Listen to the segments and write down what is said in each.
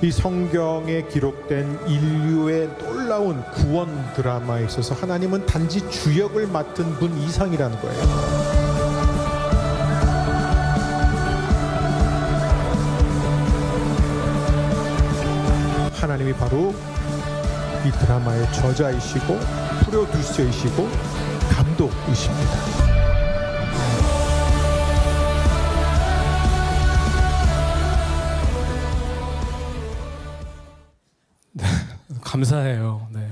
이 성경에 기록된 인류의 놀라운 구원 드라마에 있어서 하나님은 단지 주역을 맡은 분 이상이라는 거예요. 하나님이 바로 이 드라마의 저자이시고 프로듀서이시고 감독이십니다. 감사해요. 네.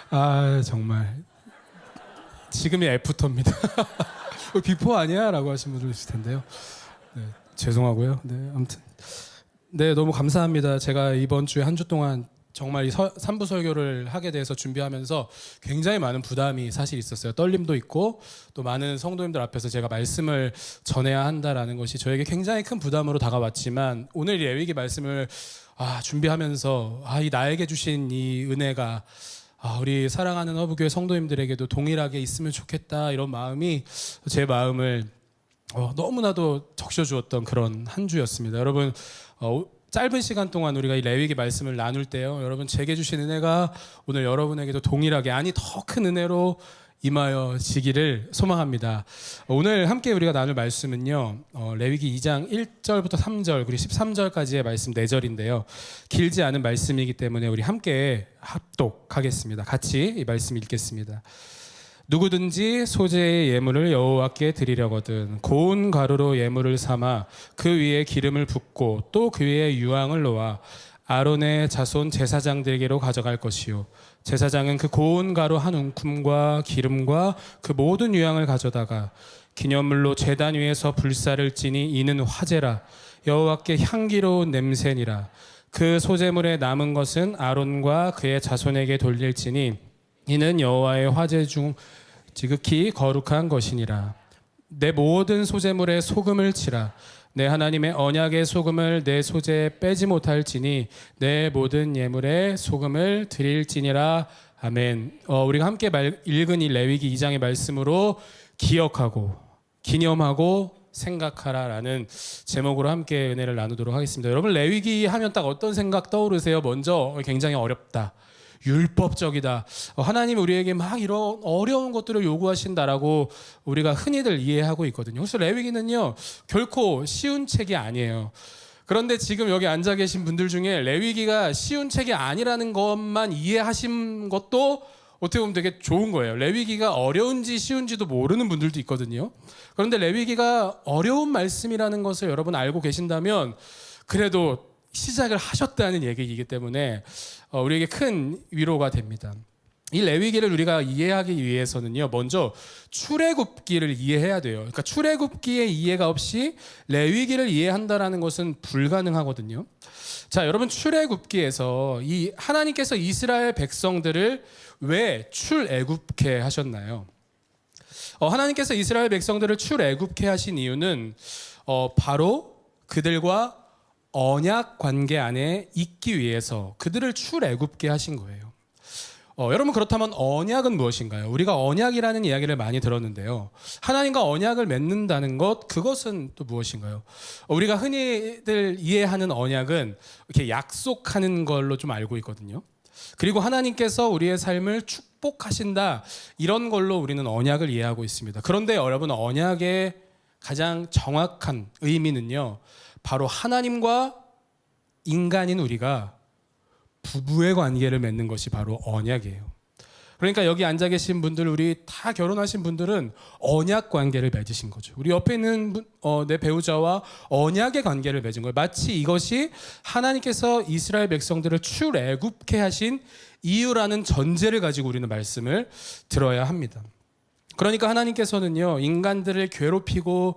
아 정말 지금이 애프터입니다. 비포 아니야? 라고 하신 분들 있을 텐데요. 네, 죄송하고요. 네, 아무튼 네 너무 감사합니다. 제가 이번 주에 한 주 동안 정말 이 3부 설교를 하게 돼서 준비하면서 굉장히 많은 부담이 사실 있었어요. 떨림도 있고 또 많은 성도님들 앞에서 제가 말씀을 전해야 한다라는 것이 저에게 굉장히 큰 부담으로 다가왔지만 오늘 이 레위기 말씀을 준비하면서 이 나에게 주신 이 은혜가 우리 사랑하는 허브교회 성도님들에게도 동일하게 있으면 좋겠다 이런 마음이 제 마음을 너무나도 적셔주었던 그런 한 주였습니다. 여러분 짧은 시간 동안 우리가 이 레위기 말씀을 나눌 때요 여러분 제게 주신 은혜가 오늘 여러분에게도 동일하게 더 큰 은혜로 임하여 지기를 소망합니다. 오늘 함께 우리가 나눌 말씀은요 레위기 2장 1절부터 3절 그리고 13절까지의 말씀 4절인데요 길지 않은 말씀이기 때문에 우리 함께 합독하겠습니다. 같이 이 말씀 읽겠습니다. 누구든지 소재의 예물을 여호와께 드리려거든 고운 가루로 예물을 삼아 그 위에 기름을 붓고 또 그 위에 유황을 놓아 아론의 자손 제사장들에게로 가져갈 것이요 제사장은 그 고운 가루 한 움큼과 기름과 그 모든 유황을 가져다가 기념물로 제단 위에서 불사를 찌니 이는 화제라 여호와께 향기로운 냄새니라. 그 소제물에 남은 것은 아론과 그의 자손에게 돌릴지니 이는 여호와의 화제 중 지극히 거룩한 것이니라. 내 모든 소제물에 소금을 치라. 내 하나님의 언약의 소금을 내 소재에 빼지 못할지니 내 모든 예물에 소금을 드릴지니라. 아멘. 우리가 함께 읽은 이 레위기 2장의 말씀으로 기억하고 기념하고 생각하라라는 제목으로 함께 은혜를 나누도록 하겠습니다. 여러분 레위기 하면 딱 어떤 생각 떠오르세요? 먼저 굉장히 어렵다. 율법적이다. 하나님이 우리에게 막 이런 어려운 것들을 요구하신다라고 우리가 흔히들 이해하고 있거든요. 그래서 레위기는요 결코 쉬운 책이 아니에요. 그런데 지금 여기 앉아 계신 분들 중에 레위기가 쉬운 책이 아니라는 것만 이해하신 것도 어떻게 보면 되게 좋은 거예요. 레위기가 어려운지 쉬운지도 모르는 분들도 있거든요. 그런데 레위기가 어려운 말씀이라는 것을 여러분 알고 계신다면 그래도 시작을 하셨다는 얘기이기 때문에 우리에게 큰 위로가 됩니다. 이 레위기를 우리가 이해하기 위해서는요 먼저 출애굽기를 이해해야 돼요. 그러니까 출애굽기의 이해가 없이 레위기를 이해한다라는 것은 불가능하거든요. 자, 여러분 출애굽기에서 이 하나님께서 이스라엘 백성들을 왜 출애굽게 하셨나요? 하나님께서 이스라엘 백성들을 출애굽게 하신 이유는 바로 그들과 언약 관계 안에 있기 위해서 그들을 출애굽게 하신 거예요. 여러분 그렇다면 언약은 무엇인가요? 우리가 언약이라는 이야기를 많이 들었는데요. 하나님과 언약을 맺는다는 것 그것은 또 무엇인가요? 우리가 흔히들 이해하는 언약은 이렇게 약속하는 걸로 좀 알고 있거든요. 그리고 하나님께서 우리의 삶을 축복하신다 이런 걸로 우리는 언약을 이해하고 있습니다. 그런데 여러분 언약의 가장 정확한 의미는요 바로 하나님과 인간인 우리가 부부의 관계를 맺는 것이 바로 언약이에요. 그러니까 여기 앉아 계신 분들 우리 다 결혼하신 분들은 언약 관계를 맺으신 거죠. 우리 옆에 있는 내 배우자와 언약의 관계를 맺은 거예요. 마치 이것이 하나님께서 이스라엘 백성들을 출애굽게 하신 이유라는 전제를 가지고 우리는 말씀을 들어야 합니다. 그러니까 하나님께서는요 인간들을 괴롭히고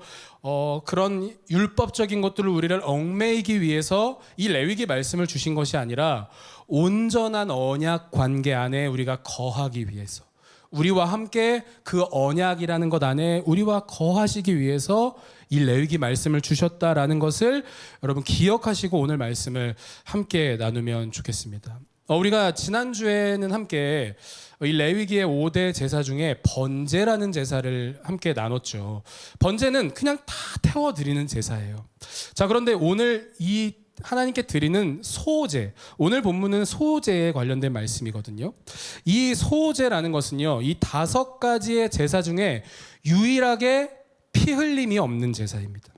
그런 율법적인 것들을 우리를 얽매이기 위해서 이 레위기 말씀을 주신 것이 아니라 온전한 언약 관계 안에 우리가 거하기 위해서 우리와 함께 그 언약이라는 것 안에 우리와 거하시기 위해서 이 레위기 말씀을 주셨다라는 것을 여러분 기억하시고 오늘 말씀을 함께 나누면 좋겠습니다. 우리가 지난주에는 함께 이 레위기의 5대 제사 중에 번제라는 제사를 함께 나눴죠. 번제는 그냥 다 태워드리는 제사예요. 자, 그런데 오늘 이 하나님께 드리는 소제. 오늘 본문은 소제에 관련된 말씀이거든요. 이 소제라는 것은요, 이 5가지의 제사 중에 유일하게 피 흘림이 없는 제사입니다.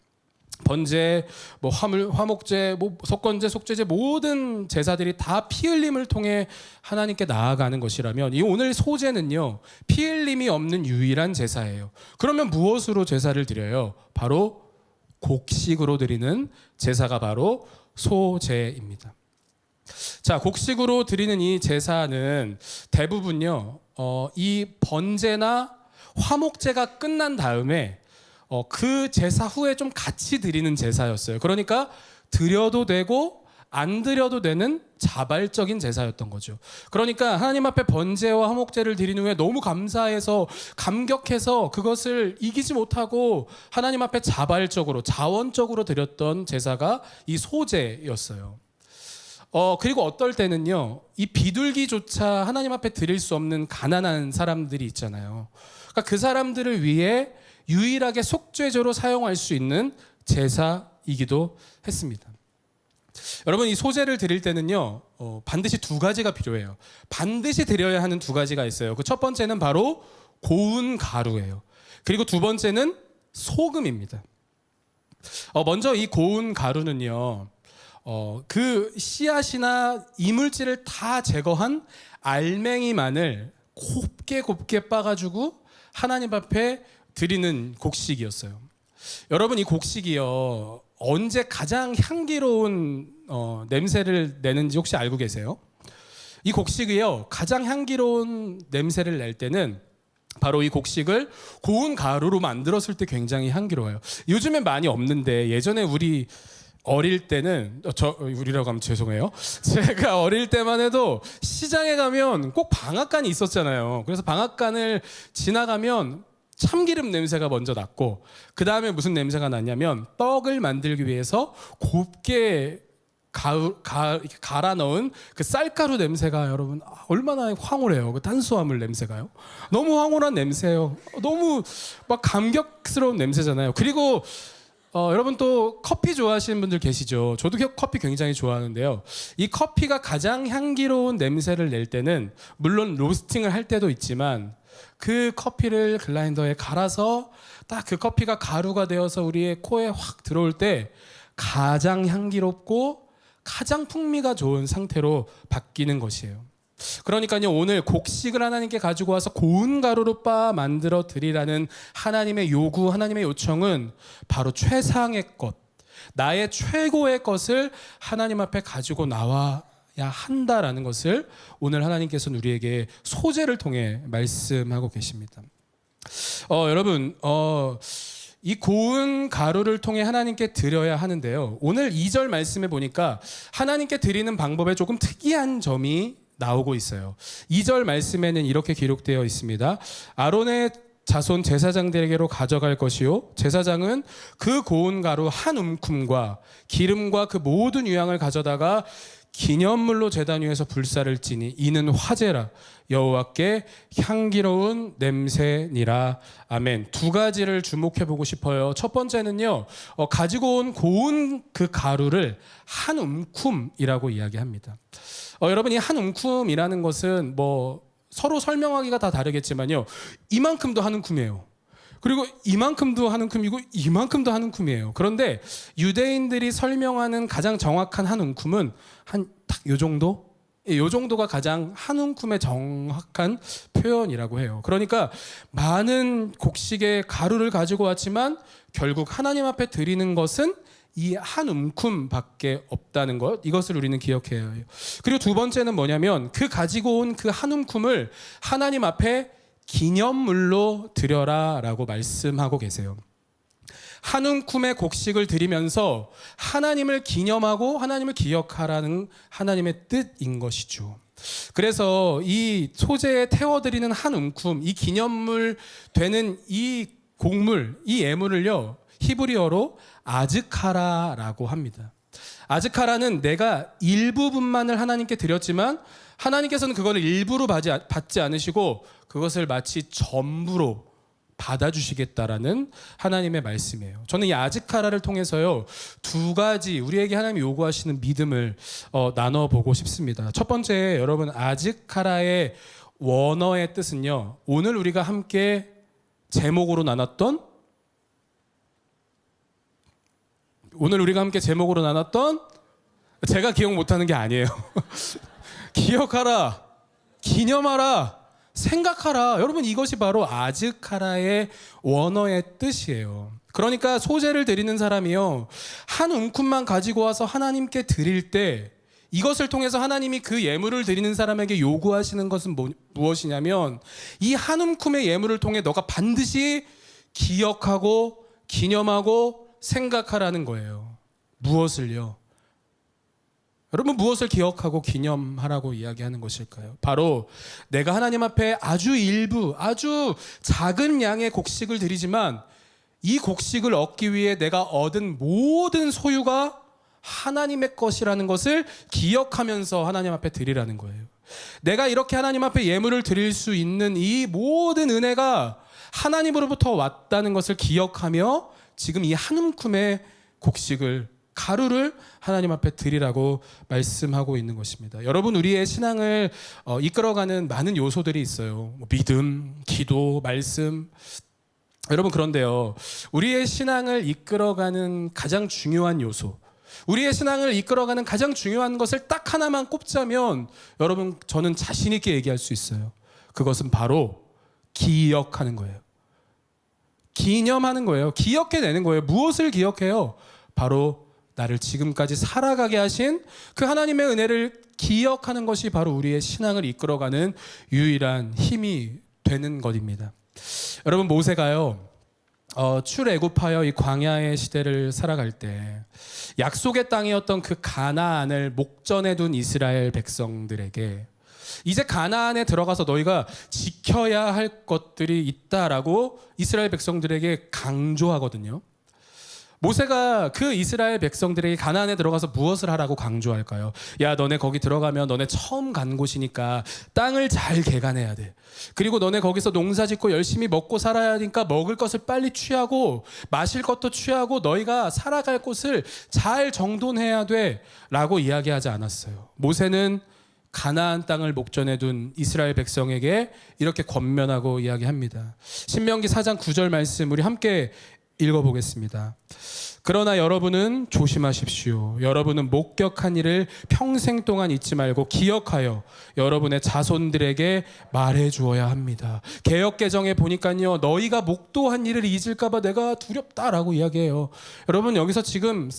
번제, 뭐 화목제, 뭐 속건제, 속죄제 모든 제사들이 다 피 흘림을 통해 하나님께 나아가는 것이라면 이 오늘 소제는요, 피 흘림이 없는 유일한 제사예요. 그러면 무엇으로 제사를 드려요? 바로 곡식으로 드리는 제사가 바로 소제입니다. 자, 곡식으로 드리는 이 제사는 대부분요, 이 번제나 화목제가 끝난 다음에 그 제사 후에 좀 같이 드리는 제사였어요. 그러니까 드려도 되고 안 드려도 되는 자발적인 제사였던 거죠. 그러니까 하나님 앞에 번제와 화목제를 드린 후에 너무 감사해서 감격해서 그것을 이기지 못하고 하나님 앞에 자발적으로 자원적으로 드렸던 제사가 이 소제였어요. 그리고 어떨 때는요, 이 비둘기조차 하나님 앞에 드릴 수 없는 가난한 사람들이 있잖아요. 그러니까 그 사람들을 위해 유일하게 속죄제로 사용할 수 있는 제사이기도 했습니다. 여러분, 이 소제를 드릴 때는요, 반드시 2가지가 필요해요. 반드시 드려야 하는 2가지가 있어요. 그 첫 번째는 바로 고운 가루예요. 그리고 2번째는 소금입니다. 먼저 이 고운 가루는요, 그 씨앗이나 이물질을 다 제거한 알맹이만을 곱게 빻아가지고 하나님 앞에 드리는 곡식이었어요. 여러분, 이 곡식이요, 언제 가장 향기로운 냄새를 내는지 혹시 알고 계세요? 이 곡식이요, 가장 향기로운 냄새를 낼 때는 바로 이 곡식을 고운 가루로 만들었을 때 굉장히 향기로워요. 요즘엔 많이 없는데 예전에 우리 어릴 때는 우리라고 하면 죄송해요. 제가 어릴 때만 해도 시장에 가면 꼭 방앗간이 있었잖아요. 그래서 방앗간을 지나가면 참기름 냄새가 먼저 났고, 그 다음에 무슨 냄새가 났냐면 떡을 만들기 위해서 곱게 갈아 넣은 그 쌀가루 냄새가, 여러분 얼마나 황홀해요. 그 탄수화물 냄새가요. 너무 황홀한 냄새예요. 너무 막 감격스러운 냄새잖아요. 그리고 여러분 또 커피 좋아하시는 분들 계시죠? 저도 커피 굉장히 좋아하는데요. 이 커피가 가장 향기로운 냄새를 낼 때는 물론 로스팅을 할 때도 있지만 그 커피를 글라인더에 갈아서 딱 그 커피가 가루가 되어서 우리의 코에 확 들어올 때 가장 향기롭고 가장 풍미가 좋은 상태로 바뀌는 것이에요. 그러니까요, 오늘 곡식을 하나님께 가지고 와서 고운 가루로 만들어 드리라는 하나님의 요구, 하나님의 요청은 바로 최상의 것, 나의 최고의 것을 하나님 앞에 가지고 나와야 한다라는 것을 오늘 하나님께서는 우리에게 소제를 통해 말씀하고 계십니다. 여러분, 이 고운 가루를 통해 하나님께 드려야 하는데요, 오늘 2절 말씀에 보니까 하나님께 드리는 방법에 조금 특이한 점이 나오고 있어요. 2절 말씀에는 이렇게 기록되어 있습니다. 아론의 자손 제사장들에게로 가져갈 것이요, 제사장은 그 고운 가루 한 움큼과 기름과 그 모든 유향을 가져다가 기념물로 제단 위에서 불사를 지니 이는 화제라, 여호와께 향기로운 냄새니라. 아멘. 2가지를 주목해 보고 싶어요. 첫 번째는요, 가지고 온 고운 그 가루를 한 움큼이라고 이야기합니다. 여러분, 이 한 움큼이라는 것은 뭐 서로 설명하기가 다 다르겠지만요, 이만큼도 한 움큼이에요. 그리고 이만큼도 한 움큼이고 이만큼도 한 움큼이에요. 그런데 유대인들이 설명하는 가장 정확한 한 움큼은 한 딱 요 정도? 요 정도가 가장 한 움큼의 정확한 표현이라고 해요. 그러니까 많은 곡식의 가루를 가지고 왔지만 결국 하나님 앞에 드리는 것은 이 한 움큼밖에 없다는 것, 이것을 우리는 기억해야 해요. 그리고 2번째는 뭐냐면 그 가지고 온 그 한 움큼을 하나님 앞에 기념물로 드려라 라고 말씀하고 계세요. 한 움큼의 곡식을 드리면서 하나님을 기념하고 하나님을 기억하라는 하나님의 뜻인 것이죠. 그래서 이 소제에 태워드리는 한 움큼, 이 기념물 되는 이 곡물, 이 예물을요, 히브리어로 아즈카라라고 합니다. 아즈카라는 내가 일부분만을 하나님께 드렸지만 하나님께서는 그거를 일부로 받지 않으시고 그것을 마치 전부로 받아주시겠다라는 하나님의 말씀이에요. 저는 이 아즈카라를 통해서요, 두 가지 우리에게 하나님이 요구하시는 믿음을 나눠보고 싶습니다. 첫 번째, 여러분, 아즈카라의 원어의 뜻은요, 오늘 우리가 함께 제목으로 나눴던 제가 기억 못하는 게 아니에요. 기억하라, 기념하라, 생각하라. 여러분, 이것이 바로 아즈카라의 원어의 뜻이에요. 그러니까 소제를 드리는 사람이요, 한 움큼만 가지고 와서 하나님께 드릴 때 이것을 통해서 하나님이 그 예물을 드리는 사람에게 요구하시는 것은 무엇이냐면, 이 한 움큼의 예물을 통해 너가 반드시 기억하고 기념하고 생각하라는 거예요. 무엇을요? 여러분, 무엇을 기억하고 기념하라고 이야기하는 것일까요? 바로 내가 하나님 앞에 아주 일부, 아주 작은 양의 곡식을 드리지만 이 곡식을 얻기 위해 내가 얻은 모든 소유가 하나님의 것이라는 것을 기억하면서 하나님 앞에 드리라는 거예요. 내가 이렇게 하나님 앞에 예물을 드릴 수 있는 이 모든 은혜가 하나님으로부터 왔다는 것을 기억하며 지금 이 한 움큼의 곡식을, 가루를 하나님 앞에 드리라고 말씀하고 있는 것입니다. 여러분, 우리의 신앙을 이끌어가는 많은 요소들이 있어요. 믿음, 기도, 말씀. 여러분, 그런데요, 우리의 신앙을 이끌어가는 가장 중요한 요소, 우리의 신앙을 이끌어가는 가장 중요한 것을 딱 하나만 꼽자면, 여러분, 저는 자신 있게 얘기할 수 있어요. 그것은 바로 기억하는 거예요. 기념하는 거예요. 기억해내는 거예요. 무엇을 기억해요? 바로 나를 지금까지 살아가게 하신 그 하나님의 은혜를 기억하는 것이 바로 우리의 신앙을 이끌어가는 유일한 힘이 되는 것입니다. 여러분, 모세가요, 출애굽하여 이 광야의 시대를 살아갈 때 약속의 땅이었던 그 가나안을 목전에 둔 이스라엘 백성들에게 이제 가나안에 들어가서 너희가 지켜야 할 것들이 있다라고 이스라엘 백성들에게 강조하거든요. 모세가 그 이스라엘 백성들에게 가나안에 들어가서 무엇을 하라고 강조할까요? 야, 너네 거기 들어가면 너네 처음 간 곳이니까 땅을 잘 개간해야 돼. 그리고 너네 거기서 농사 짓고 열심히 먹고 살아야 하니까 먹을 것을 빨리 취하고 마실 것도 취하고 너희가 살아갈 곳을 잘 정돈해야 돼 라고 이야기하지 않았어요. 모세는 가나안 땅을 목전에 둔 이스라엘 백성에게 이렇게 권면하고 이야기합니다. 신명기 4장 9절 말씀 우리 함께 읽어보겠습니다. 그러나 여러분은 조심하십시오. 여러분은 목격한 일을 평생 동안 잊지 말고 기억하여 여러분의 자손들에게 말해 주어야 합니다. 개역개정에 보니까요, 너희가 목도한 일을 잊을까 봐 내가 두렵다라고 이야기해요. 여러분, 여기서 지금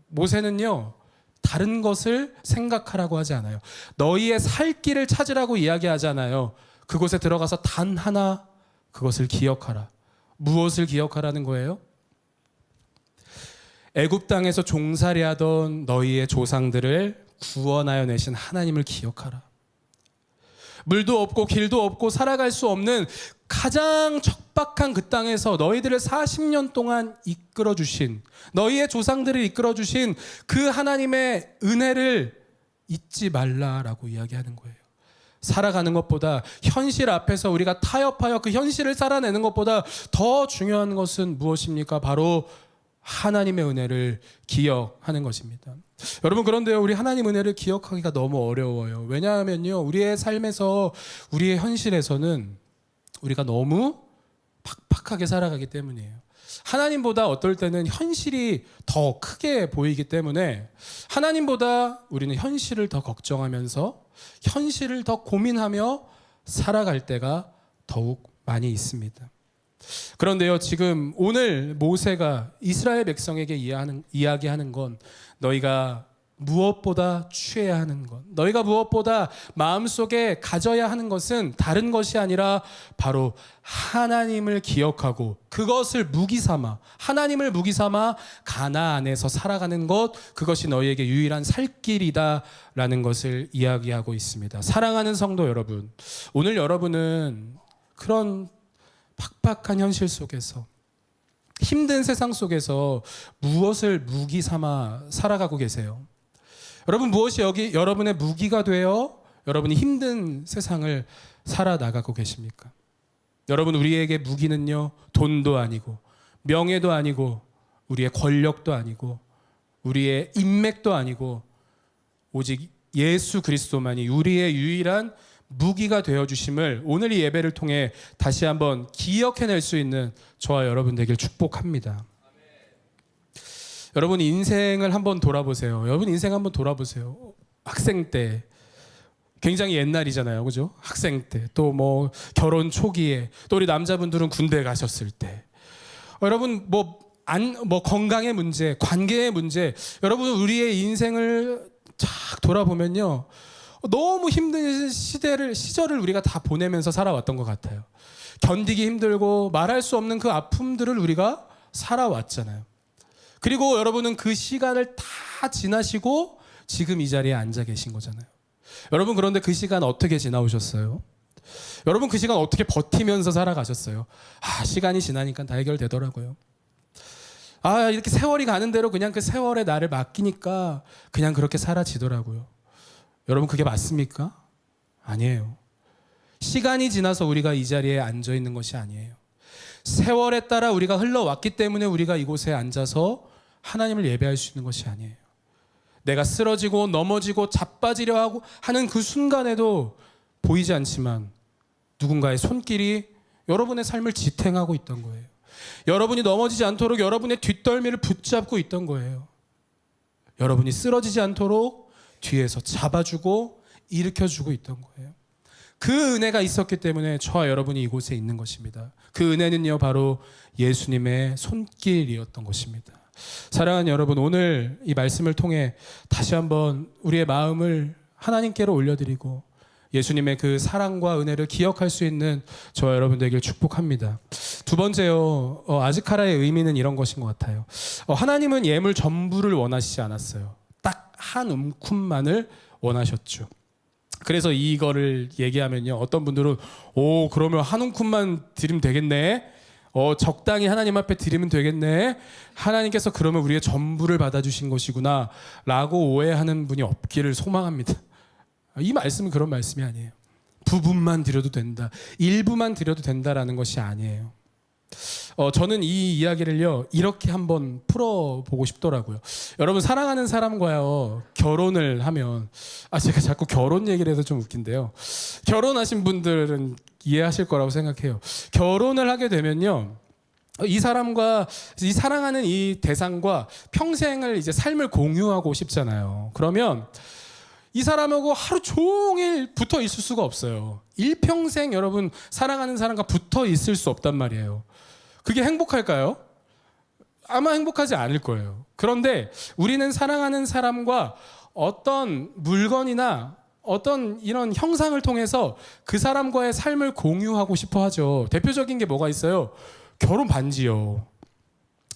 모세는요, 다른 것을 생각하라고 하지 않아요. 너희의 살 길을 찾으라고 이야기하잖아요. 그곳에 들어가서 단 하나 그것을 기억하라. 무엇을 기억하라는 거예요? 애굽 땅에서 종살이하던 너희의 조상들을 구원하여 내신 하나님을 기억하라. 물도 없고 길도 없고 살아갈 수 없는 가장 척박한 그 땅에서 너희들을 40년 동안 이끌어주신, 너희의 조상들을 이끌어주신 그 하나님의 은혜를 잊지 말라라고 이야기하는 거예요. 살아가는 것보다, 현실 앞에서 우리가 타협하여 그 현실을 살아내는 것보다 더 중요한 것은 무엇입니까? 바로 하나님의 은혜를 기억하는 것입니다. 여러분, 그런데요, 우리 하나님 은혜를 기억하기가 너무 어려워요. 왜냐하면요, 우리의 삶에서, 우리의 현실에서는 우리가 너무 팍팍하게 살아가기 때문이에요. 하나님보다 어떨 때는 현실이 더 크게 보이기 때문에 하나님보다 우리는 현실을 더 걱정하면서 현실을 더 고민하며 살아갈 때가 더욱 많이 있습니다. 그런데요, 지금 오늘 모세가 이스라엘 백성에게 이야기하는 건 너희가 무엇보다 취해야 하는 것, 너희가 무엇보다 마음속에 가져야 하는 것은 다른 것이 아니라 바로 하나님을 기억하고 그것을 무기삼아, 하나님을 무기삼아 가나안에서 살아가는 것, 그것이 너희에게 유일한 살 길이다라는 것을 이야기하고 있습니다. 사랑하는 성도 여러분, 오늘 여러분은 그런 팍팍한 현실 속에서, 힘든 세상 속에서 무엇을 무기 삼아 살아가고 계세요? 여러분, 무엇이 여기 여러분의 무기가 되어 여러분이 힘든 세상을 살아나가고 계십니까? 여러분, 우리에게 무기는요, 돈도 아니고 명예도 아니고 우리의 권력도 아니고 우리의 인맥도 아니고 오직 예수 그리스도만이 우리의 유일한 무기가 되어주심을 오늘 이 예배를 통해 다시 한번 기억해낼 수 있는 저와 여러분 되길 축복합니다. 여러분, 인생을 한번 돌아보세요. 여러분, 인생 한번 돌아보세요. 학생 때, 굉장히 옛날이잖아요, 그죠? 학생 때, 또 뭐 결혼 초기에, 또 우리 남자분들은 군대 가셨을 때, 여러분 뭐 건강의 문제, 관계의 문제, 여러분 우리의 인생을 쫙 돌아보면요, 너무 힘든 시절을 우리가 다 보내면서 살아왔던 것 같아요. 견디기 힘들고 말할 수 없는 그 아픔들을 우리가 살아왔잖아요. 그리고 여러분은 그 시간을 다 지나시고 지금 이 자리에 앉아 계신 거잖아요. 여러분, 그런데 그 시간 어떻게 지나오셨어요? 여러분, 그 시간 어떻게 버티면서 살아가셨어요? 시간이 지나니까 다 해결되더라고요. 이렇게 세월이 가는 대로 그냥 그 세월에 나를 맡기니까 그냥 그렇게 사라지더라고요. 여러분, 그게 맞습니까? 아니에요. 시간이 지나서 우리가 이 자리에 앉아 있는 것이 아니에요. 세월에 따라 우리가 흘러왔기 때문에 우리가 이곳에 앉아서 하나님을 예배할 수 있는 것이 아니에요. 내가 쓰러지고 넘어지고 자빠지려 하는 그 순간에도 보이지 않지만 누군가의 손길이 여러분의 삶을 지탱하고 있던 거예요. 여러분이 넘어지지 않도록 여러분의 뒷덜미를 붙잡고 있던 거예요. 여러분이 쓰러지지 않도록 뒤에서 잡아주고 일으켜주고 있던 거예요. 그 은혜가 있었기 때문에 저와 여러분이 이곳에 있는 것입니다. 그 은혜는요, 바로 예수님의 손길이었던 것입니다. 사랑하는 여러분, 오늘 이 말씀을 통해 다시 한번 우리의 마음을 하나님께로 올려드리고 예수님의 그 사랑과 은혜를 기억할 수 있는 저와 여러분 되길 축복합니다. 두 번째요, 아즈카라의 의미는 이런 것인 것 같아요. 하나님은 예물 전부를 원하시지 않았어요. 딱 한 움큼만을 원하셨죠. 그래서 이거를 얘기하면요, 어떤 분들은 그러면 한 움큼만 드리면 되겠네, 적당히 하나님 앞에 드리면 되겠네, 하나님께서 그러면 우리의 전부를 받아주신 것이구나 라고 오해하는 분이 없기를 소망합니다. 이 말씀은 그런 말씀이 아니에요. 부분만 드려도 된다, 일부만 드려도 된다라는 것이 아니에요. 저는 이 이야기를요, 이렇게 한번 풀어보고 싶더라고요. 여러분, 사랑하는 사람과요 결혼을 하면, 제가 자꾸 결혼 얘기를 해서 좀 웃긴데요, 결혼하신 분들은 이해하실 거라고 생각해요. 결혼을 하게 되면요, 이 사람과, 이 사랑하는 이 대상과 평생을 이제 삶을 공유하고 싶잖아요. 그러면 이 사람하고 하루 종일 붙어 있을 수가 없어요. 일평생 여러분 사랑하는 사람과 붙어 있을 수 없단 말이에요. 그게 행복할까요? 아마 행복하지 않을 거예요. 그런데 우리는 사랑하는 사람과 어떤 물건이나 어떤 이런 형상을 통해서 그 사람과의 삶을 공유하고 싶어 하죠. 대표적인 게 뭐가 있어요? 결혼 반지요.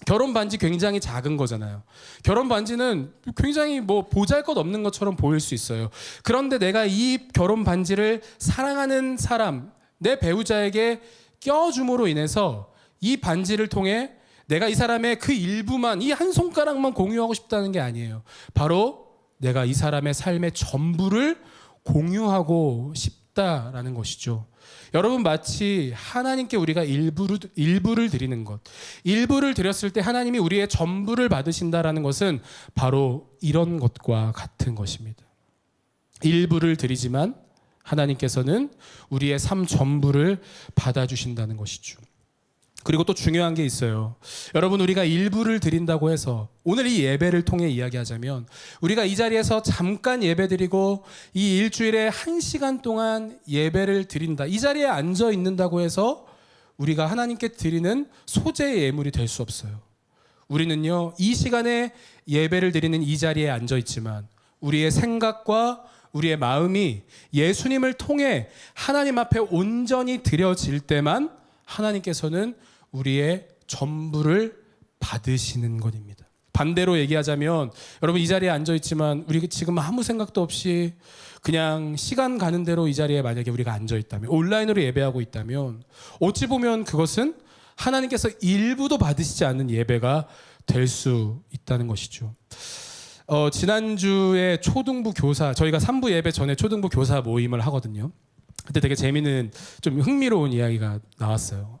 결혼 반지 굉장히 작은 거잖아요. 결혼 반지는 굉장히 뭐 보잘것없는 것처럼 보일 수 있어요. 그런데 내가 이 결혼 반지를 사랑하는 사람, 내 배우자에게 껴줌으로 인해서 이 반지를 통해 내가 이 사람의 그 일부만, 이 한 손가락만 공유하고 싶다는 게 아니에요. 바로 내가 이 사람의 삶의 전부를 공유하고 싶다라는 것이죠. 여러분, 마치 하나님께 우리가 일부를 드리는 것, 일부를 드렸을 때 하나님이 우리의 전부를 받으신다라는 것은 바로 이런 것과 같은 것입니다. 일부를 드리지만 하나님께서는 우리의 삶 전부를 받아주신다는 것이죠. 그리고 또 중요한 게 있어요. 여러분, 우리가 일부를 드린다고 해서 오늘 이 예배를 통해 이야기하자면, 우리가 이 자리에서 잠깐 예배드리고 이 일주일에 1시간 동안 예배를 드린다, 이 자리에 앉아 있는다고 해서 우리가 하나님께 드리는 소재의 예물이 될 수 없어요. 우리는요, 이 시간에 예배를 드리는 이 자리에 앉아 있지만 우리의 생각과 우리의 마음이 예수님을 통해 하나님 앞에 온전히 드려질 때만 하나님께서는 우리의 전부를 받으시는 것입니다. 반대로 얘기하자면, 여러분 이 자리에 앉아 있지만 우리 지금 아무 생각도 없이 그냥 시간 가는 대로 이 자리에 만약에 우리가 앉아 있다면, 온라인으로 예배하고 있다면, 어찌 보면 그것은 하나님께서 일부도 받으시지 않는 예배가 될 수 있다는 것이죠. 지난주에 초등부 교사, 저희가 3부 예배 전에 초등부 교사 모임을 하거든요. 그때 되게 재미있는 좀 흥미로운 이야기가 나왔어요.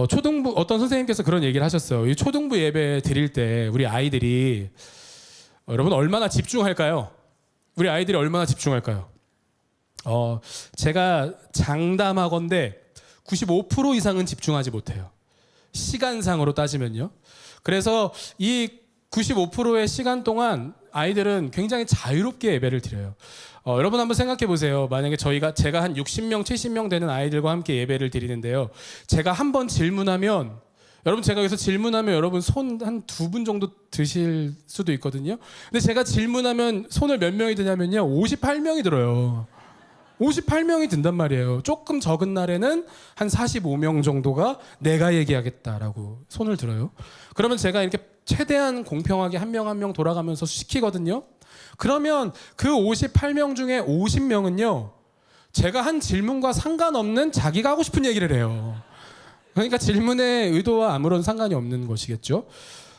초등부 어떤 선생님께서 그런 얘기를 하셨어요. 이 초등부 예배 드릴 때 우리 아이들이 여러분 얼마나 집중할까요? 우리 아이들이 얼마나 집중할까요? 제가 장담하건대 95% 이상은 집중하지 못해요. 시간상으로 따지면요. 그래서 이 95%의 시간 동안 아이들은 굉장히 자유롭게 예배를 드려요. 여러분 한번 생각해 보세요. 만약에 제가 한 60명, 70명 되는 아이들과 함께 예배를 드리는데요. 제가 한 번 질문하면 여러분 제가 여기서 질문하면 여러분 손 한 2분 정도 드실 수도 있거든요. 근데 제가 질문하면 손을 몇 명이 드냐면요. 58명이 들어요. 58명이 든단 말이에요. 조금 적은 날에는 한 45명 정도가 내가 얘기하겠다라고 손을 들어요. 그러면 제가 이렇게 최대한 공평하게 한 명 한 명 돌아가면서 시키거든요. 그러면 그 58명 중에 50명은요. 제가 한 질문과 상관없는 자기가 하고 싶은 얘기를 해요. 그러니까 질문의 의도와 아무런 상관이 없는 것이겠죠.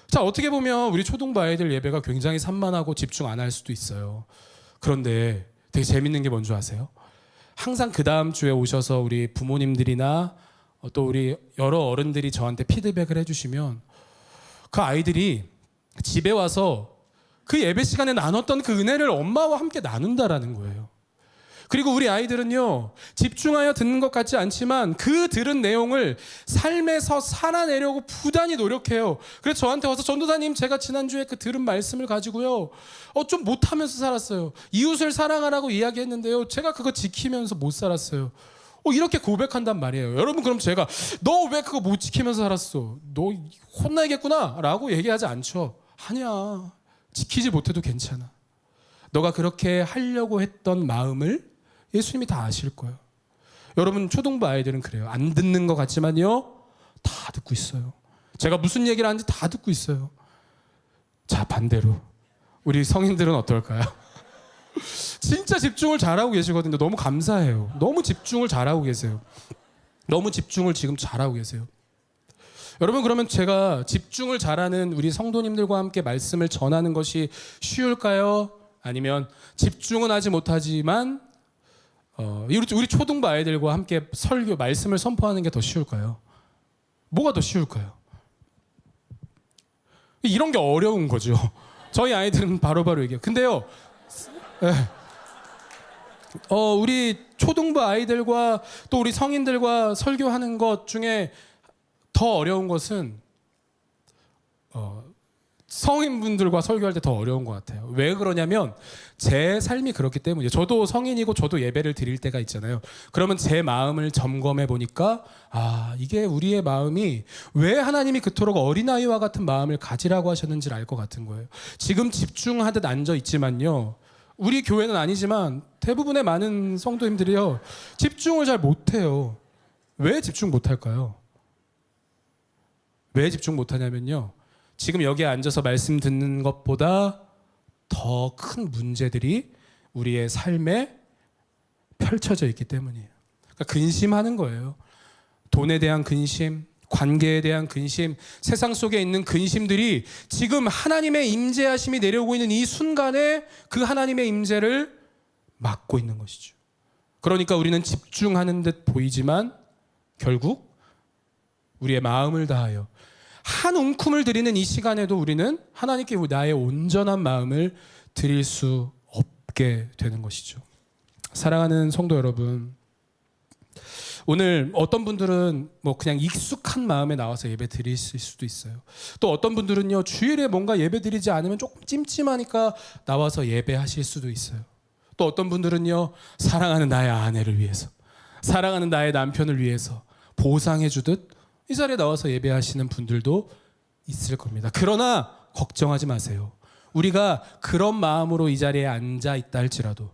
자, 어떻게 보면 우리 초등부 아이들 예배가 굉장히 산만하고 집중 안 할 수도 있어요. 그런데 되게 재밌는 게 뭔지 아세요? 항상 그 다음 주에 오셔서 우리 부모님들이나 또 우리 여러 어른들이 저한테 피드백을 해주시면 그 아이들이 집에 와서 그 예배 시간에 나눴던 그 은혜를 엄마와 함께 나눈다라는 거예요. 그리고 우리 아이들은요, 집중하여 듣는 것 같지 않지만 그 들은 내용을 삶에서 살아내려고 부단히 노력해요. 그래서 저한테 와서 전도사님, 제가 지난주에 그 들은 말씀을 가지고요, 좀 못하면서 살았어요. 이웃을 사랑하라고 이야기했는데요, 제가 그거 지키면서 못 살았어요. 이렇게 고백한단 말이에요. 여러분, 그럼 제가 너 왜 그거 못 지키면서 살았어? 너 혼나야겠구나 라고 얘기하지 않죠. 아니야, 지키지 못해도 괜찮아. 너가 그렇게 하려고 했던 마음을 예수님이 다 아실 거예요. 여러분, 초등부 아이들은 그래요. 안 듣는 것 같지만요, 다 듣고 있어요. 제가 무슨 얘기를 하는지 다 듣고 있어요. 자, 반대로 우리 성인들은 어떨까요? 진짜 집중을 잘하고 계시거든요. 너무 감사해요. 너무 집중을 잘하고 계세요. 너무 집중을 지금 잘하고 계세요. 여러분, 그러면 제가 집중을 잘하는 우리 성도님들과 함께 말씀을 전하는 것이 쉬울까요? 아니면 집중은 하지 못하지만 우리 초등부 아이들과 함께 설교, 말씀을 선포하는 게 더 쉬울까요? 뭐가 더 쉬울까요? 이런 게 어려운 거죠. 저희 아이들은 바로바로 얘기해요. 근데요, 우리 초등부 아이들과 또 우리 성인들과 설교하는 것 중에 더 어려운 것은 성인분들과 설교할 때 더 어려운 것 같아요. 왜 그러냐면 제 삶이 그렇기 때문이에요. 저도 성인이고 저도 예배를 드릴 때가 있잖아요. 그러면 제 마음을 점검해 보니까 이게 우리의 마음이 왜 하나님이 그토록 어린아이와 같은 마음을 가지라고 하셨는지를 알 것 같은 거예요. 지금 집중하듯 앉아 있지만요, 우리 교회는 아니지만 대부분의 많은 성도님들이요, 집중을 잘 못해요. 왜 집중 못할까요? 왜 집중 못하냐면요, 지금 여기에 앉아서 말씀 듣는 것보다 더 큰 문제들이 우리의 삶에 펼쳐져 있기 때문이에요. 그러니까 근심하는 거예요. 돈에 대한 근심, 관계에 대한 근심, 세상 속에 있는 근심들이 지금 하나님의 임재하심이 내려오고 있는 이 순간에 그 하나님의 임재를 막고 있는 것이죠. 그러니까 우리는 집중하는 듯 보이지만 결국 우리의 마음을 다하여 한 움큼을 드리는 이 시간에도 우리는 하나님께 나의 온전한 마음을 드릴 수 없게 되는 것이죠. 사랑하는 성도 여러분, 오늘 어떤 분들은 그냥 익숙한 마음에 나와서 예배 드리실 수도 있어요. 또 어떤 분들은요, 주일에 뭔가 예배 드리지 않으면 조금 찜찜하니까 나와서 예배하실 수도 있어요. 또 어떤 분들은요, 사랑하는 나의 아내를 위해서, 사랑하는 나의 남편을 위해서 보상해 주듯 이 자리에 나와서 예배하시는 분들도 있을 겁니다. 그러나 걱정하지 마세요. 우리가 그런 마음으로 이 자리에 앉아 있다 할지라도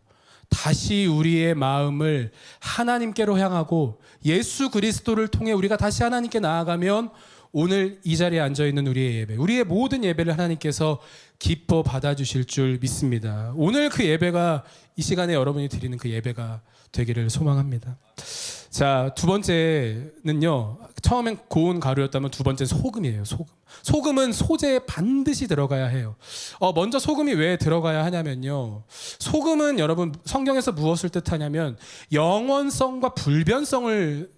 다시 우리의 마음을 하나님께로 향하고 예수 그리스도를 통해 우리가 다시 하나님께 나아가면 오늘 이 자리에 앉아있는 우리의 예배, 우리의 모든 예배를 하나님께서 기뻐 받아주실 줄 믿습니다. 오늘 그 예배가, 이 시간에 여러분이 드리는 그 예배가 되기를 소망합니다. 자, 두 번째는요. 처음엔 고운 가루였다면 두 번째는 소금이에요. 소금. 소금은 소재에 반드시 들어가야 해요. 먼저 소금이 왜 들어가야 하냐면요. 소금은 여러분 성경에서 무엇을 뜻하냐면 영원성과 불변성을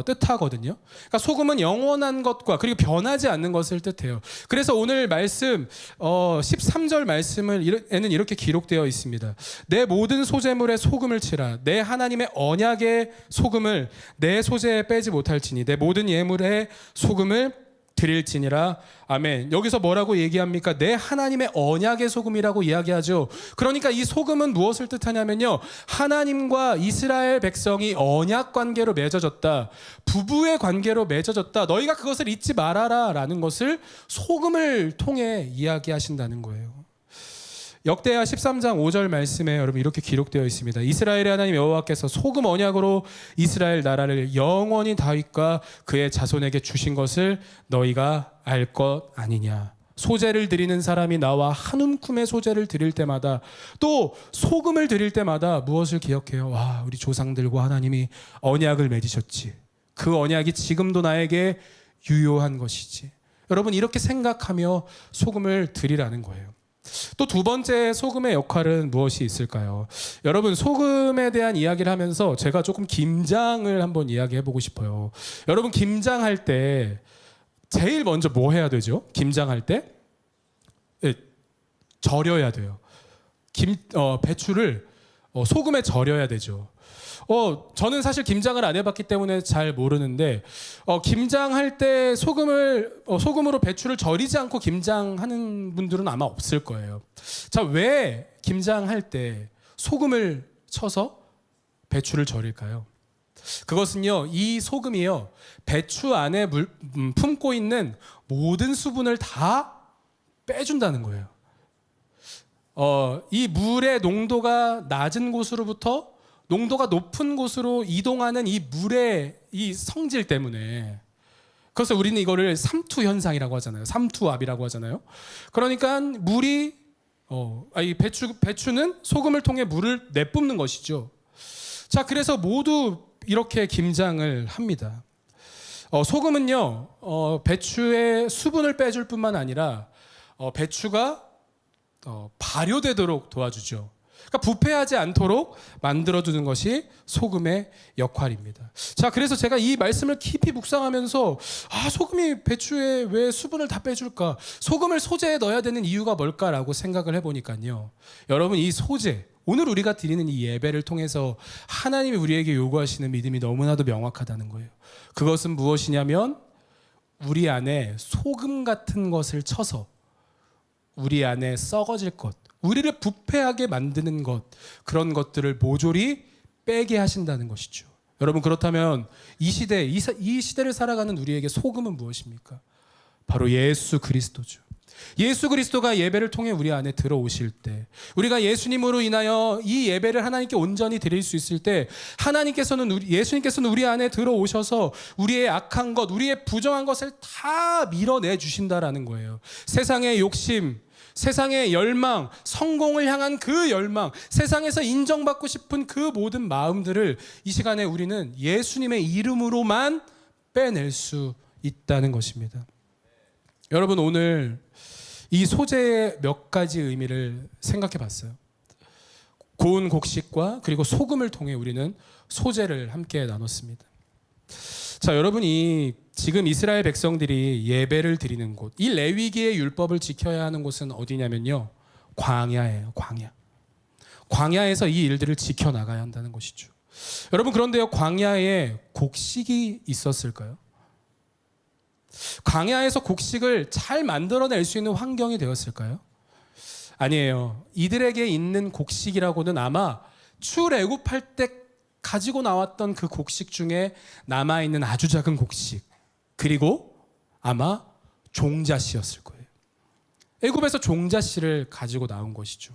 뜻하거든요. 그러니까 소금은 영원한 것과 그리고 변하지 않는 것을 뜻해요. 그래서 오늘 말씀 13절 말씀에는 이렇게 기록되어 있습니다. 내 모든 소재물에 소금을 치라. 내 하나님의 언약의 소금을 내 소재에 빼지 못할지니 내 모든 예물에 소금을 드릴지니라. 아멘. 여기서 뭐라고 얘기합니까? 내 하나님의 언약의 소금이라고 이야기하죠. 그러니까 이 소금은 무엇을 뜻하냐면요. 하나님과 이스라엘 백성이 언약 관계로 맺어졌다. 부부의 관계로 맺어졌다. 너희가 그것을 잊지 말아라 라는 것을 소금을 통해 이야기하신다는 거예요. 역대하 13장 5절 말씀에 여러분 이렇게 기록되어 있습니다. 이스라엘의 하나님 여호와께서 소금 언약으로 이스라엘 나라를 영원히 다윗과 그의 자손에게 주신 것을 너희가 알 것 아니냐. 소재를 드리는 사람이 나와 한 움큼의 소재를 드릴 때마다 또 소금을 드릴 때마다 무엇을 기억해요? 와, 우리 조상들과 하나님이 언약을 맺으셨지. 그 언약이 지금도 나에게 유효한 것이지. 여러분 이렇게 생각하며 소금을 드리라는 거예요. 또 두 번째 소금의 역할은 무엇이 있을까요? 여러분 소금에 대한 이야기를 하면서 제가 조금 김장을 한번 이야기해 보고 싶어요. 여러분 김장할 때 제일 먼저 뭐 해야 되죠? 김장할 때 절여야 돼요. 배추를 소금에 절여야 되죠. 저는 사실 김장을 안 해봤기 때문에 잘 모르는데 김장할 때 소금으로 배추를 절이지 않고 김장하는 분들은 아마 없을 거예요. 자, 왜 김장할 때 소금을 쳐서 배추를 절일까요? 그것은요, 이 소금이요 배추 안에 품고 있는 모든 수분을 다 빼준다는 거예요. 이 물의 농도가 낮은 곳으로부터 농도가 높은 곳으로 이동하는 이 물의 이 성질 때문에, 그래서 우리는 이거를 삼투 현상이라고 하잖아요. 삼투압이라고 하잖아요. 그러니까 물이 이 배추는 소금을 통해 물을 내뿜는 것이죠. 자, 그래서 모두 이렇게 김장을 합니다. 소금은요 배추의 수분을 빼줄 뿐만 아니라 배추가 발효되도록 도와주죠. 그러니까 부패하지 않도록 만들어두는 것이 소금의 역할입니다. 자, 그래서 제가 이 말씀을 깊이 묵상하면서 소금이 배추에 왜 수분을 다 빼줄까? 소금을 소재에 넣어야 되는 이유가 뭘까라고 생각을 해보니까요. 여러분 이 소재, 오늘 우리가 드리는 이 예배를 통해서 하나님이 우리에게 요구하시는 믿음이 너무나도 명확하다는 거예요. 그것은 무엇이냐면 우리 안에 소금 같은 것을 쳐서 우리 안에 썩어질 것, 우리를 부패하게 만드는 것, 그런 것들을 모조리 빼게 하신다는 것이죠. 여러분 그렇다면 이 시대를 살아가는 우리에게 소금은 무엇입니까? 바로 예수 그리스도죠. 예수 그리스도가 예배를 통해 우리 안에 들어오실 때, 우리가 예수님으로 인하여 이 예배를 하나님께 온전히 드릴 수 있을 때, 예수님께서는 우리 안에 들어오셔서 우리의 악한 것, 우리의 부정한 것을 다 밀어내 주신다라는 거예요. 세상의 욕심, 세상의 열망, 성공을 향한 그 열망, 세상에서 인정받고 싶은 그 모든 마음들을 이 시간에 우리는 예수님의 이름으로만 빼낼 수 있다는 것입니다. 여러분 오늘 이 소재의 몇 가지 의미를 생각해 봤어요. 고운 곡식과 그리고 소금을 통해 우리는 소재를 함께 나눴습니다. 자, 여러분이 지금 이스라엘 백성들이 예배를 드리는 곳, 이 레위기의 율법을 지켜야 하는 곳은 어디냐면요, 광야예요. 광야에서 이 일들을 지켜나가야 한다는 것이죠. 여러분 그런데요, 광야에 곡식이 있었을까요? 광야에서 곡식을 잘 만들어낼 수 있는 환경이 되었을까요? 아니에요. 이들에게 있는 곡식이라고는 아마 출애굽할 때 가지고 나왔던 그 곡식 중에 남아있는 아주 작은 곡식, 그리고 아마 종자씨였을 거예요. 애굽에서 종자씨를 가지고 나온 것이죠.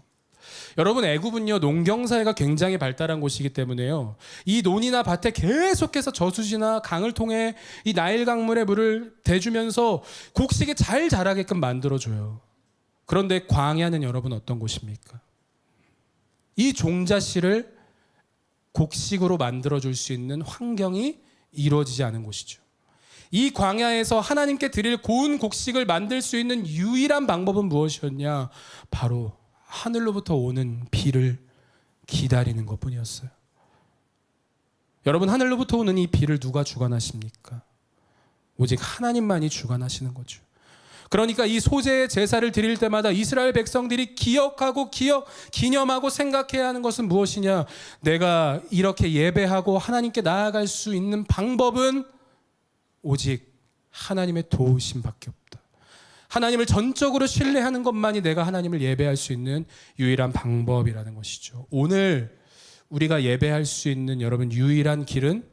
여러분 애굽은요 농경사회가 굉장히 발달한 곳이기 때문에요, 이 논이나 밭에 계속해서 저수지나 강을 통해 이 나일 강물의 물을 대주면서 곡식이 잘 자라게끔 만들어줘요. 그런데 광야는 여러분 어떤 곳입니까? 이 종자씨를 곡식으로 만들어줄 수 있는 환경이 이루어지지 않은 곳이죠. 이 광야에서 하나님께 드릴 고운 곡식을 만들 수 있는 유일한 방법은 무엇이었냐? 바로 하늘로부터 오는 비를 기다리는 것뿐이었어요. 여러분, 하늘로부터 오는 이 비를 누가 주관하십니까? 오직 하나님만이 주관하시는 거죠. 그러니까 이 소재의 제사를 드릴 때마다 이스라엘 백성들이 기념하고 생각해야 하는 것은 무엇이냐? 내가 이렇게 예배하고 하나님께 나아갈 수 있는 방법은 오직 하나님의 도우심밖에 없다. 하나님을 전적으로 신뢰하는 것만이 내가 하나님을 예배할 수 있는 유일한 방법이라는 것이죠. 오늘 우리가 예배할 수 있는 여러분 유일한 길은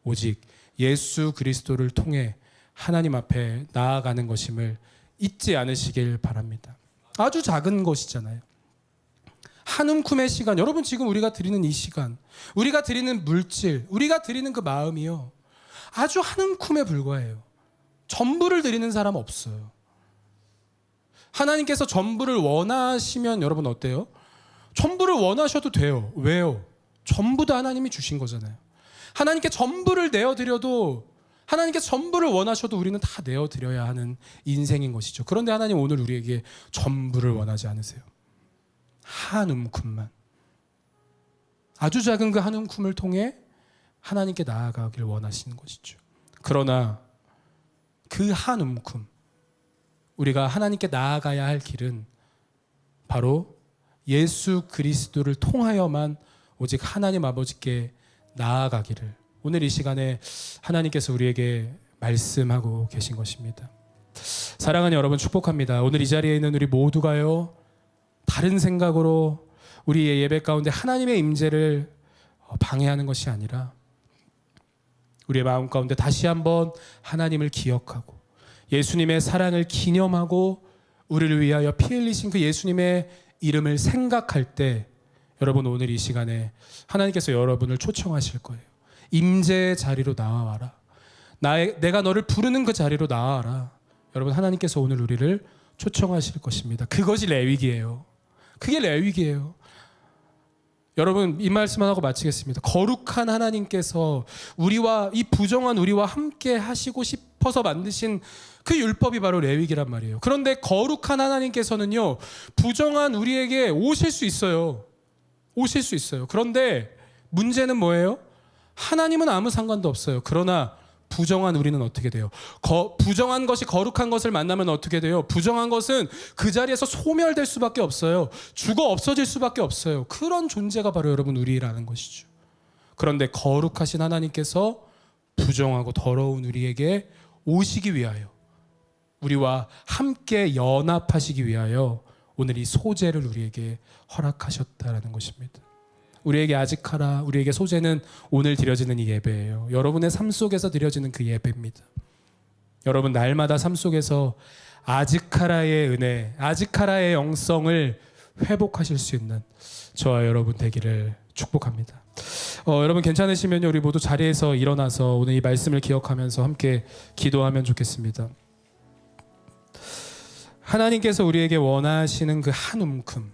오직 예수 그리스도를 통해 하나님 앞에 나아가는 것임을 잊지 않으시길 바랍니다. 아주 작은 것이잖아요. 한 움큼의 시간, 여러분 지금 우리가 드리는 이 시간, 우리가 드리는 물질, 우리가 드리는 그 마음이요, 아주 한 움큼에 불과해요. 전부를 드리는 사람 없어요. 하나님께서 전부를 원하시면 여러분 어때요? 전부를 원하셔도 돼요. 왜요? 전부 다 하나님이 주신 거잖아요. 하나님께 전부를 내어드려도, 하나님께 전부를 원하셔도 우리는 다 내어드려야 하는 인생인 것이죠. 그런데 하나님 오늘 우리에게 전부를 원하지 않으세요. 한 움큼만, 아주 작은 그 한 움큼을 통해 하나님께 나아가길 원하시는 것이죠. 그러나 그 한 움큼, 우리가 하나님께 나아가야 할 길은 바로 예수 그리스도를 통하여만 오직 하나님 아버지께 나아가기를 오늘 이 시간에 하나님께서 우리에게 말씀하고 계신 것입니다. 사랑하는 여러분, 축복합니다. 오늘 이 자리에 있는 우리 모두가요, 다른 생각으로 우리의 예배 가운데 하나님의 임재를 방해하는 것이 아니라 우리의 마음 가운데 다시 한번 하나님을 기억하고 예수님의 사랑을 기념하고 우리를 위하여 피 흘리신 그 예수님의 이름을 생각할 때, 여러분 오늘 이 시간에 하나님께서 여러분을 초청하실 거예요. 임재의 자리로 나와라. 내가 너를 부르는 그 자리로 나와라. 여러분, 하나님께서 오늘 우리를 초청하실 것입니다. 그것이 레위기예요. 그게 레위기예요. 여러분, 이 말씀만 하고 마치겠습니다. 거룩한 하나님께서 우리와, 이 부정한 우리와 함께 하시고 싶어서 만드신 그 율법이 바로 레위기란 말이에요. 그런데 거룩한 하나님께서는요, 부정한 우리에게 오실 수 있어요. 오실 수 있어요. 그런데 문제는 뭐예요? 하나님은 아무 상관도 없어요. 그러나 부정한 우리는 어떻게 돼요? 부정한 것이 거룩한 것을 만나면 어떻게 돼요? 부정한 것은 그 자리에서 소멸될 수밖에 없어요. 죽어 없어질 수밖에 없어요. 그런 존재가 바로 여러분 우리라는 것이죠. 그런데 거룩하신 하나님께서 부정하고 더러운 우리에게 오시기 위하여, 우리와 함께 연합하시기 위하여 오늘 이 소재를 우리에게 허락하셨다라는 것입니다. 우리에게 아직하라, 우리에게 소재는 오늘 드려지는 이 예배예요. 여러분의 삶 속에서 드려지는 그 예배입니다. 여러분 날마다 삶 속에서 아직하라의 은혜, 아직하라의 영성을 회복하실 수 있는 저와 여러분 되기를 축복합니다. 여러분 괜찮으시면요, 우리 모두 자리에서 일어나서 오늘 이 말씀을 기억하면서 함께 기도하면 좋겠습니다. 하나님께서 우리에게 원하시는 그 한 움큼,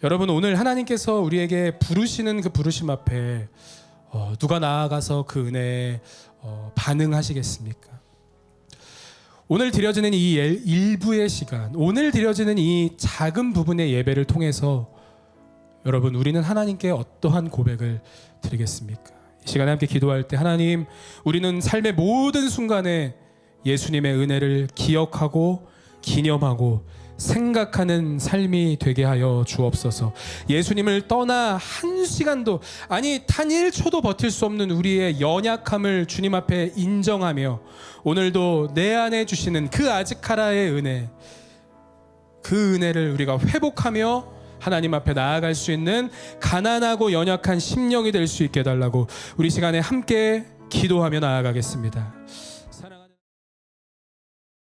여러분 오늘 하나님께서 우리에게 부르시는 그 부르심 앞에 누가 나아가서 그 은혜에 반응하시겠습니까? 오늘 드려지는 이 일부의 시간, 오늘 드려지는 이 작은 부분의 예배를 통해서 여러분 우리는 하나님께 어떠한 고백을 드리겠습니까? 이 시간에 함께 기도할 때, 하나님, 우리는 삶의 모든 순간에 예수님의 은혜를 기억하고 기념하고 생각하는 삶이 되게 하여 주옵소서. 예수님을 떠나 한 시간도, 아니 단 1초도 버틸 수 없는 우리의 연약함을 주님 앞에 인정하며 오늘도 내 안에 주시는 그 아직하라의 은혜, 그 은혜를 우리가 회복하며 하나님 앞에 나아갈 수 있는 가난하고 연약한 심령이 될 수 있게 해달라고 우리 시간에 함께 기도하며 나아가겠습니다.